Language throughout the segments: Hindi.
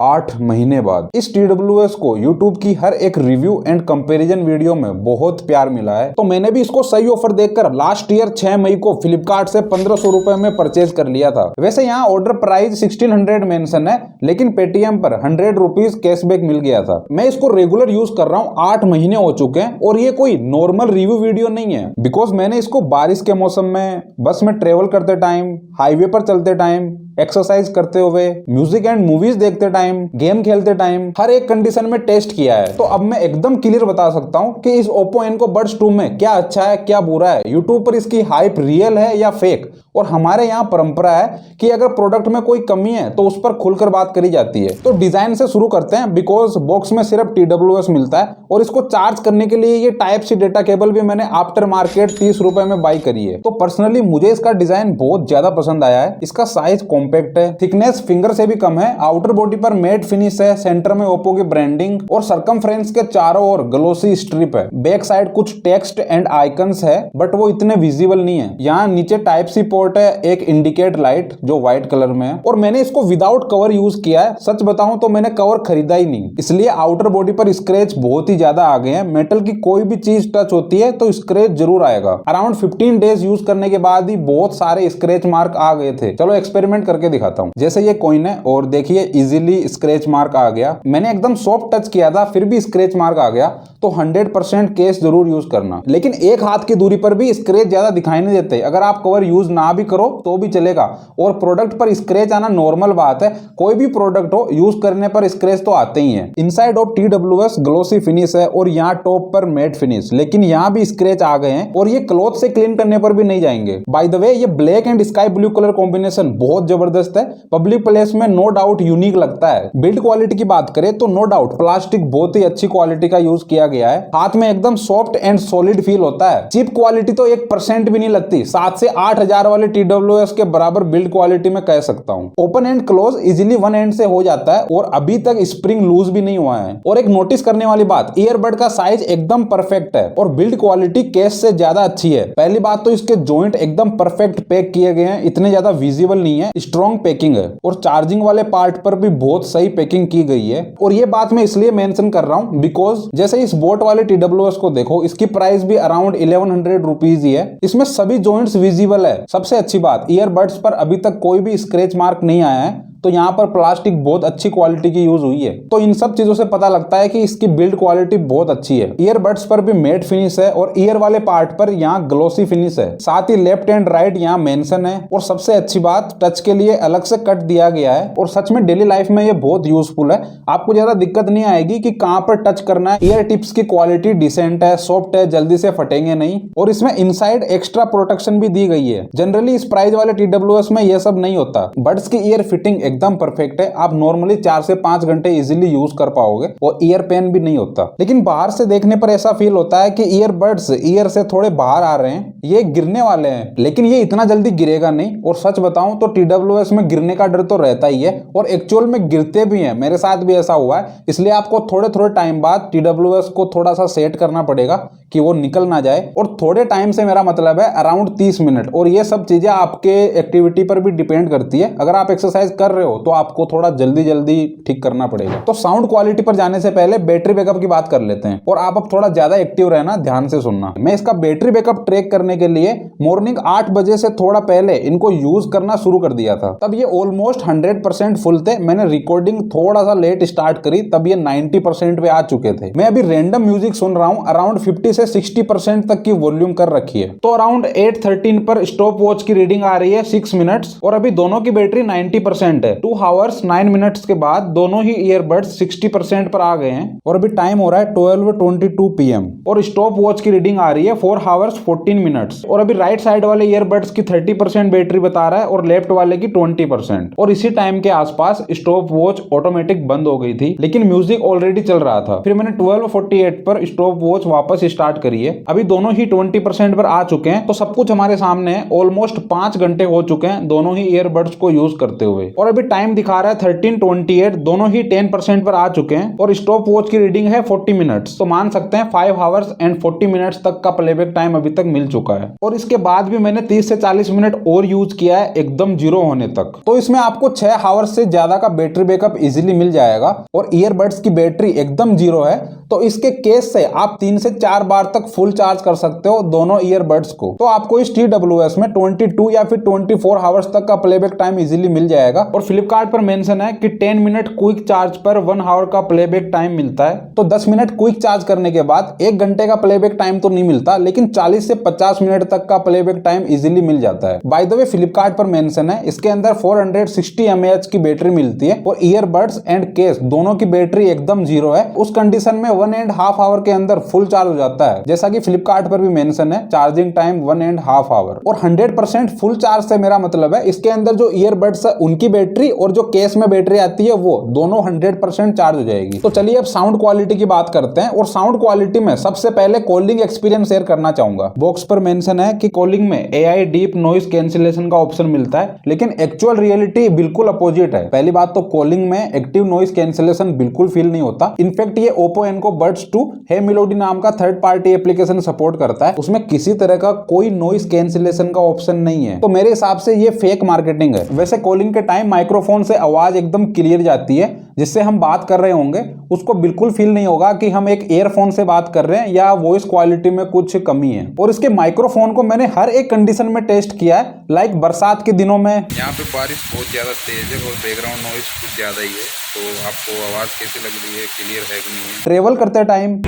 8 महीने बाद इस TWS को YouTube की हर एक रिव्यू एंड कंपैरिजन वीडियो में बहुत प्यार मिला है, तो मैंने भी इसको सही ऑफर देखकर लास्ट ईयर 6 मई को फ्लिपकार्ट से 1500 रुपए में परचेज कर लिया था। वैसे यहाँ ऑर्डर प्राइस 1600 मेंशन है, लेकिन पेटीएम पर 100 रुपीज कैशबैक मिल गया था। मैं इसको रेगुलर यूज कर रहा हूँ, 8 महीने हो चुके हैं और ये कोई नॉर्मल रिव्यू वीडियो नहीं है, बिकॉज मैंने इसको बारिश के मौसम में, बस में ट्रेवल करते टाइम, हाईवे पर चलते टाइम, एक्सरसाइज करते हुए, म्यूजिक एंड मूवीज देखते टाइम, गेम खेलते टाइम, हर एक कंडीशन में टेस्ट किया है। तो अब मैं एकदम क्लियर बता सकता हूं कि इस Oppo Enco Buds 2 में क्या अच्छा है क्या बुरा है। यूट्यूब पर इसकी हाइप रियल है या फेक, और हमारे यहाँ परंपरा है कि अगर प्रोडक्ट में कोई कमी है तो उस पर खुलकर बात करी जाती है। तो डिजाइन से शुरू करते हैं, बिकॉज बॉक्स में सिर्फ TWS मिलता है और इसको चार्ज करने के लिए ये टाइप सी डेटा केबल भी मैंने आफ्टर मार्केट 30 रुपए में बाई करी है। तो पर्सनली मुझे इसका डिजाइन बहुत ज्यादा पसंद आया है। इसका साइज कॉम्पैक्ट है, थिकनेस फिंगर से भी कम है, आउटर बॉडी पर मैट फिनिश है, सेंटर में ओप्पो की ब्रांडिंग और सरकमफ्रेंस के चारों ओर ग्लोसी स्ट्रिप है। बैक साइड कुछ टेक्स्ट एंड आइकन्स है, बट वो इतने विजिबल नहीं है। यहाँ नीचे टाइप सी पोर्ट है, एक इंडिकेट लाइट जो व्हाइट कलर में है, और मैंने इसको विदाउट कवर यूज किया है। सच बताऊं तो मैंने कवर खरीदा ही नहीं, इसलिए आउटर बॉडी पर स्क्रैच बहुत ही ज्यादा आ गए हैं। मेटल की कोई भी चीज टच होती है तो स्क्रैच जरूर आएगा। अराउंड 15 डेज यूज करने के बाद ही बहुत सारे स्क्रैच मार्क आ गए थे। चलो एक्सपेरिमेंट करके दिखाता हूँ। जैसे ये कॉइन है और देखिए इजीली स्क्रैच मार्क आ गया। मैंने एकदम सॉफ्ट टच किया था फिर भी स्क्रैच मार्क आ गया। तो 100% केस जरूर यूज करना, लेकिन एक हाथ की दूरी पर भी स्क्रैच ज्यादा दिखाई नहीं देते। अगर आप कवर यूज ना भी करो तो भी चलेगा, और प्रोडक्ट पर स्क्रैच आना नॉर्मल बात है। कोई भी प्रोडक्ट हो यूज करने पर स्क्रैच तो आते ही हैं। Inside of TWS glossy finish है और यहाँ टॉप पर मैट फिनिश, लेकिन यहाँ भी स्क्रैच आ गए हैं और ये क्लॉथ से क्लीन करने पर भी नहीं जाएंगे। बाय द वे ये black and sky blue colour combination बहुत जबरदस्त है। पब्लिक प्लेस में नो डाउट यूनिक लगता है। बिल्ड क्वालिटी की बात करें तो नो डाउट प्लास्टिक बहुत ही अच्छी क्वालिटी का यूज किया गया है। हाथ में एकदम सॉफ्ट एंड सॉलिड फील होता है। चिप क्वालिटी तो 1% भी नहीं लगती। 7 से 8 हजार वाले TWS के बराबर बिल्ड क्वालिटी में कह सकता हूँ। Open and close easily one and से हो जाता है और अभी तक स्प्रिंग लूज भी नहीं हुआ है। और एक नोटिस करने वाली बात, ईयरबड का साइज एकदम परफेक्ट है और बिल्ड क्वालिटी केस से ज्यादा अच्छी है। पहली बात तो इसके जॉइंट एकदम परफेक्ट पैक किए गए हैं, इतने ज्यादा विजिबल नहीं है, स्ट्रॉन्ग पैकिंग है। और चार्जिंग वाले पार्ट पर भी बहुत सही पैकिंग की गई है। और ये बात मैं इसलिए मेंशन कर रहा हूँ बिकॉज जैसे इस बोट वाले TWS को देखो, इसकी प्राइस भी अराउंड 1100 रुपीज ही है। इसमें सभी जॉइंट्स विजिबल है। सबसे अच्छी बात, ईयरबड्स पर अभी तक कोई भी स्क्रैच मार्क नहीं आया है, तो यहाँ पर प्लास्टिक बहुत अच्छी क्वालिटी की यूज हुई है। तो इन सब चीजों से पता लगता है कि इसकी बिल्ड क्वालिटी बहुत अच्छी है। ईयरबड्स पर भी मैट फिनिश है और ईयर वाले पार्ट पर यहाँ ग्लोसी फिनिश है। साथ ही लेफ्ट एंड राइट यहाँ मेंशन है। और सबसे अच्छी बात, टच के लिए अलग से कट दिया गया है। और सच में डेली लाइफ में ये बहुत यूजफुल है। आपको ज्यादा दिक्कत नहीं आएगी कि कहाँ पर टच करना है। ईयर टिप्स की क्वालिटी डिसेंट है, सॉफ्ट है, जल्दी से फटेंगे नहीं। और इसमें इनसाइड एक्स्ट्रा प्रोटेक्शन भी दी गई है। जनरली इस प्राइस वाले TWS में ये सब नहीं होता। बड्स की ईयर फिटिंग एकदम परफेक्ट है। आप नॉर्मली 4 से 5 घंटे इजीली यूज कर पाओगे और ईयर पेन भी नहीं होता। लेकिन बाहर से देखने पर ऐसा फील होता है कि ईयरबड्स ईयर से थोड़े बाहर आ रहे हैं, ये गिरने वाले हैं, लेकिन ये इतना जल्दी गिरेगा नहीं। और सच बताऊं तो TWS में गिरने का डर तो रहता ही है और एक्चुअल में गिरते भी हैं। मेरे साथ भी ऐसा हुआ है। इसलिए आपको थोड़े थोड़े टाइम बाद TWS को थोड़ा सा सेट करना पड़ेगा कि वो निकल ना जाए। और थोड़े टाइम से मेरा मतलब है अराउंड 30 मिनट। और ये सब चीजें आपके एक्टिविटी पर भी डिपेंड करती है। अगर आप एक्सरसाइज कर रहे हो तो आपको थोड़ा जल्दी जल्दी ठीक करना पड़ेगा। तो साउंड क्वालिटी पर जाने से पहले बैटरी बैकअप की बात कर लेते हैं। और आप अब थोड़ा ज्यादा एक्टिव रहना, ध्यान से सुनना। मैं इसका बैटरी बैकअप ट्रैक करने के लिए मॉर्निंग 8 बजे से थोड़ा पहले इनको यूज करना शुरू कर दिया था। तब ये ऑलमोस्ट 100% फुल थे। मैंने रिकॉर्डिंग थोड़ा सा लेट स्टार्ट करी, तब ये 90% पे आ चुके थे। मैं अभी रैंडम म्यूजिक सुन रहा हूँ। अराउंड 50 से 60% तक की वॉल्यूम कर रखी है। तो अराउंड 8:13 पर स्टॉप वॉच की रीडिंग आ रही है 6 मिनट्स। और अभी दोनों की बैटरी 90% है। 2 आवर्स 9 मिनट्स के बाद दोनों ही ईयरबड्स 60% पर आ गए हैं। और अभी टाइम हो रहा है 12:22 PM और स्टॉप वॉच की रीडिंग आ रही है 4 आवर्स 14 मिनट्स। और अभी राइट साइड वाले ईयरबड्स की 30% बैटरी बता रहा है और लेफ्ट वाले की 20%। और इसी टाइम के आसपास स्टॉप वॉच ऑटोमेटिक बंद हो गई थी, लेकिन म्यूजिक ऑलरेडी चल रहा था। फिर मैंने 12:48 पर स्टॉप वॉच वापस स्टार्ट करी है। अभी दोनों ही 20% पर आ चुके हैं। तो सब कुछ हमारे सामने है। ऑलमोस्ट 5 घंटे हो चुके हैं दोनों ही ईयरबड्स को यूज करते हुए, और अभी टाइम दिखा रहा है 13:28। दोनों ही 10% पर आ चुके हैं और स्टॉप वॉच की रीडिंग है 40 मिनट्स। तो मान सकते हैं 5 आवर्स एंड 40 मिनट्स तक का प्लेबैक टाइम अभी तक मिल चुका है। और इसके बाद भी मैंने 30 से 40 मिनट और यूज किया है एकदम जीरो होने तक। तो इसमें आपको 6 आवर्स से ज्यादा का बैटरी बैकअप इजीली मिल जाएगा। और ईयरबड्स की बैटरी एकदम जीरो है, तो इसके केस से आप 3 से 4 बार तक फुल चार्ज कर सकते हो दोनों ईयरबड्स को। तो आपको इस TWS में 22 या फिर 24 आवर्स तक का प्लेबैक टाइम इजीली मिल जाएगा। और फ्लिपकार्ट पर मेंशन है कि 10 मिनट क्विक चार्ज पर 1 आवर का प्लेबैक टाइम मिलता है। तो 10 मिनट क्विक चार्ज करने के बाद 1 घंटे का प्लेबैक टाइम तो नहीं मिलता, लेकिन 40 से 50 मिनट तक का प्लेबैक टाइम इजीली मिल जाता है। बाय द वे फ्लिपकार्ट पर मेंशन है इसके अंदर 460 mAh की बैटरी मिलती है और ईयरबड्स एंड केस दोनों की बैटरी एकदम जीरो है। उस कंडीशन में 1.5 आवर के अंदर फुल चार्ज हो जाता है, जैसा कि फ्लिपकार्ट पर भी मेंशन है चार्जिंग टाइम 1.5 आवर। और 100% फुल चार्ज से मेरा मतलब है इसके अंदर जो ईयरबड्स है उनकी बैटरी और जो केस में बैटरी आती है वो दोनों 100% चार्ज हो जाएगी। तो चलिए अब साउंड क्वालिटी की बात करते हैं। और साउंड क्वालिटी में सबसे पहले कॉलिंग एक्सपीरियंस शेयर करना चाहूंगा। बॉक्स पर मेंशन है कि कॉलिंग में AI डीप नॉइस कैंसिलेशन का ऑप्शन मिलता है, लेकिन एक्चुअल रियलिटी बिल्कुल अपोजिट है। पहली बात तो कॉलिंग में एक्टिव नॉइस कैंसिलेशन बिल्कुल फील नहीं होता। इनफैक्ट ये Oppo Enco Buds 2 हे मेलोडी नाम का थर्ड पार्टी एप्लीकेशन सपोर्ट करता है, उसमें किसी तरह का कोई नॉइस कैंसिलेशन का ऑप्शन नहीं है। तो मेरे हिसाब से ये फेक मार्केटिंग है। वैसे कॉलिंग के टाइम माइक्रोफोन से आवाज एकदम क्लियर जाती है, जिससे हम बात कर रहे होंगे उसको बिल्कुल फील नहीं होगा कि हम एक ईयरफोन से बात कर रहे हैं या वॉइस क्वालिटी में कुछ कमी है। और इसके माइक्रोफोन को मैंने हर एक कंडीशन में टेस्ट किया है, लाइक बरसात के दिनों में, यहाँ पे बारिश बहुत ज़्यादा तेज है और बैकग्राउंड नॉइस कुछ ज़्यादा ही है, तो आपको आवाज़ कैसी लग रही है, क्लियर है कि नहीं है। ट्रेवल करते टाइम,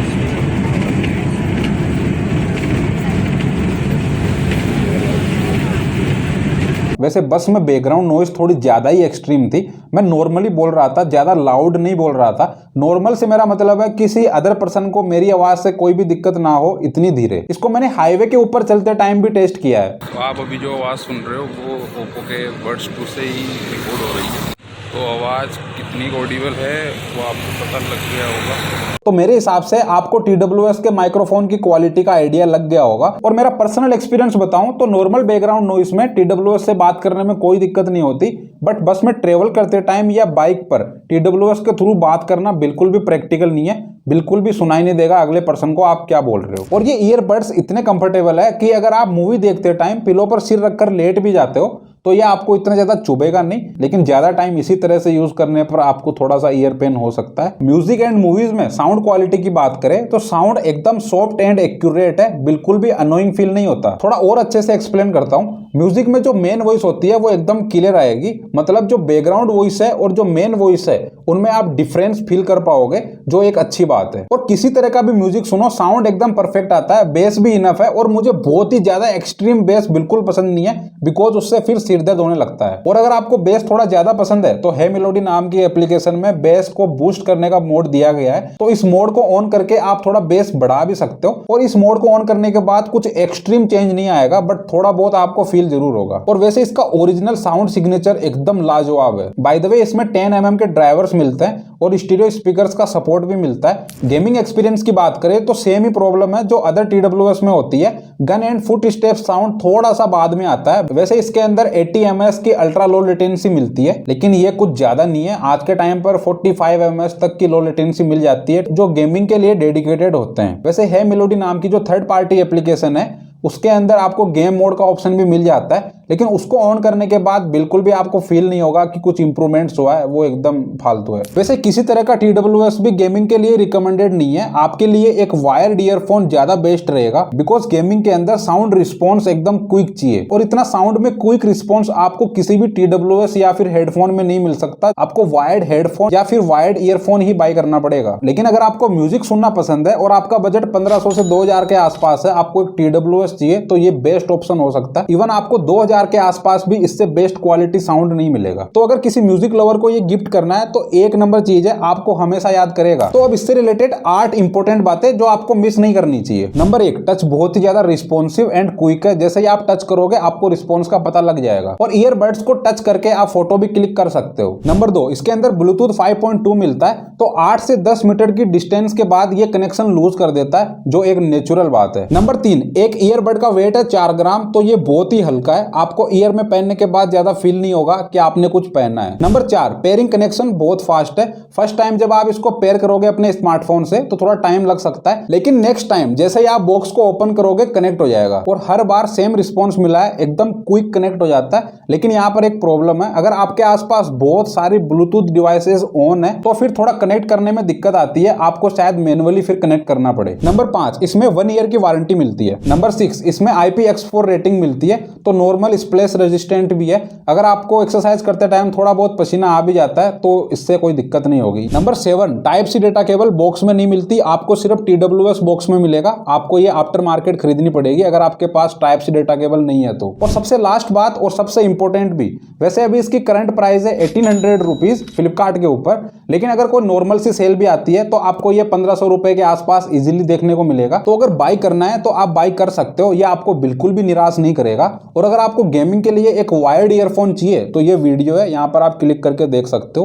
वैसे बस में बैकग्राउंड नॉइस थोड़ी ज्यादा ही एक्सट्रीम थी। मैं नॉर्मली बोल रहा था, ज्यादा लाउड नहीं बोल रहा था। नॉर्मल से मेरा मतलब है किसी अदर पर्सन को मेरी आवाज से कोई भी दिक्कत ना हो, इतनी धीरे। इसको मैंने हाईवे के ऊपर चलते टाइम भी टेस्ट किया है। तो आप अभी जो आवाज़ सुन रहे हो वो ओप्पो के बड्स 2 से ही रिकॉर्ड हो रही है, तो आवाज़ कितनी ऑडिबल है वो आपको पता लग गया होगा। तो मेरे हिसाब से आपको TWS के माइक्रोफोन की क्वालिटी का आइडिया लग गया होगा। और मेरा पर्सनल एक्सपीरियंस बताऊं तो नॉर्मल बैकग्राउंड नॉइस में TWS से बात करने में कोई दिक्कत नहीं होती, बट बस में ट्रेवल करते टाइम या बाइक पर TWS के थ्रू बात करना बिल्कुल भी प्रैक्टिकल नहीं है। बिल्कुल भी सुनाई नहीं देगा अगले पर्सन को आप क्या बोल रहे हो। और ये ईयरबड्स इतने कंफर्टेबल है कि अगर आप मूवी देखते टाइम पिलो पर सिर रखकर लेट भी जाते हो तो ये आपको इतना ज्यादा चुभेगा नहीं, लेकिन ज्यादा टाइम इसी तरह से यूज करने पर आपको थोड़ा सा ईयर पेन हो सकता है। म्यूजिक एंड मूवीज में साउंड क्वालिटी की बात करें तो साउंड एकदम सॉफ्ट एंड एक्यूरेट है, बिल्कुल भी अनोइंग फील नहीं होता। थोड़ा और अच्छे से एक्सप्लेन करता हूँ। म्यूजिक में जो मेन वॉइस होती है वो एकदम क्लियर आएगी, मतलब जो बैकग्राउंड वॉइस है और जो मेन वॉइस है उनमें आप डिफरेंस फील कर पाओगे, जो एक अच्छी बात है। और किसी तरह का भी म्यूजिक सुनो साउंड एकदम परफेक्ट आता है, बेस भी इनफ है। और मुझे बहुत ही ज्यादा एक्सट्रीम बेस बिल्कुल पसंद नहीं है, बिकॉज उससे फिर सिर दर्द होने लगता है। और अगर आपको बेस थोड़ा ज्यादा पसंद है तो हे मेलोडी नाम की एप्लीकेशन में बेस को बूस्ट करने का मोड दिया गया है, तो इस मोड को ऑन करके आप थोड़ा बेस बढ़ा भी सकते हो। और इस मोड को ऑन करने के बाद कुछ एक्सट्रीम चेंज नहीं आएगा, बट थोड़ा बहुत आपको फील जरूर होगा। और वैसे इसका ओरिजिनल साउंड सिग्नेचर एकदम लाजवाब है। बाय द वे इसमें 10 mm के ड्राइवर्स मिलते हैं और स्टीरियो स्पीकर्स का सपोर्ट भी मिलता है। गेमिंग एक्सपीरियंस की बात करें तो सेम ही प्रॉब्लम है जो अदर TWS में होती है, gun and foot step sound थोड़ा सा बाद में आता है। वैसे इसके अंदर 80 ms की अल्ट्रा लो लेटेंसी मिलती है, लेकिन ये कुछ ज्यादा नहीं है। आज के टाइम पर 45 ms तक की लो लेटेंसी मिल जाती है, जो गेमिंग के लिए डेडिकेटेड होते हैं। वैसे हे मेलोडी नाम की जो थर्ड पार्टी एप्लीकेशन है उसके अंदर आपको गेम मोड का ऑप्शन भी मिल जाता है, लेकिन उसको ऑन करने के बाद बिल्कुल भी आपको फील नहीं होगा कि कुछ इंप्रूवमेंट्स हुआ है, वो एकदम फालतू है। वैसे किसी तरह का TWS भी गेमिंग के लिए रिकमेंडेड नहीं है। आपके लिए एक वायर्ड ईयरफोन ज्यादा बेस्ट रहेगा, बिकॉज गेमिंग के अंदर साउंड रिस्पॉन्स एकदम क्विक चाहिए, और इतना साउंड में क्विक रिस्पॉन्स आपको किसी भी TWS या फिर हेडफोन में नहीं मिल सकता। आपको वायर्ड हेडफोन या फिर वायर्ड ईयरफोन ही बाय करना पड़ेगा। लेकिन अगर आपको म्यूजिक सुनना पसंद है और आपका बजट 1500 से 2000 के आसपास है, आपको एक TWS चाहिए, तो ये बेस्ट ऑप्शन हो सकता है। इवन आपको 2000 हजार के आसपास भी इससे बेस्ट क्वालिटी साउंड नहीं मिलेगा। तो अगर किसी म्यूजिक लवर को ये गिफ्ट करना है तो एक नंबर चीज है, आपको हमेशा याद करेगा। तो अब इससे रिलेटेड 8 इंपॉर्टेंट बातें जो आपको मिस नहीं करनी चाहिए। नंबर 1, टच बहुत ही ज्यादा रिस्पॉन्सिव एंड क्विक है। जैसे ही आप टच करोगे आपको रिस्पॉन्स का पता लग जाएगा, और ईयरबड्स को टच करके आप फोटो भी क्लिक कर सकते हो। नंबर 2, इसके अंदर ब्लूटूथ 5.2 मिलता है, तो 8 से 10 मीटर की डिस्टेंस के बाद ये कनेक्शन लूज कर देता है, जो एक नेचुरल बात है। नंबर 3, एक ईयरबड का वेट है 4 ग्राम, तो ये बहुत ही हल्का है। आपको ईयर में पहनने के बाद ज्यादा फील नहीं होगा कि आपने कुछ पहना है। नंबर 4, पेयरिंग कनेक्शन बहुत फास्ट है। फर्स्ट टाइम जब आप इसको पेयर करोगे अपने स्मार्टफोन से तो थोड़ा टाइम लग सकता है, लेकिन नेक्स्ट टाइम जैसे ही आप बॉक्स को ओपन करोगे कनेक्ट हो जाएगा, और हर बार सेम रिस्पॉन्स मिला है, एकदम क्विक कनेक्ट हो जाता है। लेकिन यहाँ पर एक प्रॉब्लम है, अगर आपके आसपास बहुत सारी ब्लूटूथ डिवाइसेस ऑन है तो फिर थोड़ा कनेक्ट करने में दिक्कत आती है, आपको शायद मैन्युअली फिर कनेक्ट करना पड़े। नंबर 5, इसमें 1 ईयर की वारंटी मिलती है। नंबर 6, इसमें IPX4 रेटिंग मिलती है, तो नॉर्मल स्प्लैश रेजिस्टेंट भी है। अगर आपको एक्सरसाइज करते टाइम थोड़ा बहुत पसीना आ भी जाता है तो इससे कोई दिक्कत नहीं होगी। Number 7, type C data cable box में नहीं मिलती, आपको सिर्फ TWS बॉक्स में मिलेगा। आपको ये आफ्टर मार्केट खरीदनी पड़ेगी अगर आपके पास टाइप सी डेटा केबल नहीं है तो। और सबसे लास्ट बात और सबसे इंपॉर्टेंट भी, वैसे अभी इसकी करंट प्राइस है 1800 रुपीज फ्लिपकार्ट के ऊपर, लेकिन अगर कोई नॉर्मल सी सेल भी आती है तो आपको ये 1500 रुपए के आसपास इजीली देखने को मिलेगा। तो अगर बाई करना है तो आप बाई कर सकते हो, ये आपको बिल्कुल भी निराश नहीं करेगा। और अगर आपको गेमिंग के लिए एक वायर्ड ईयरफोन चाहिए तो ये वीडियो है, यहाँ पर आप क्लिक करके देख सकते हो।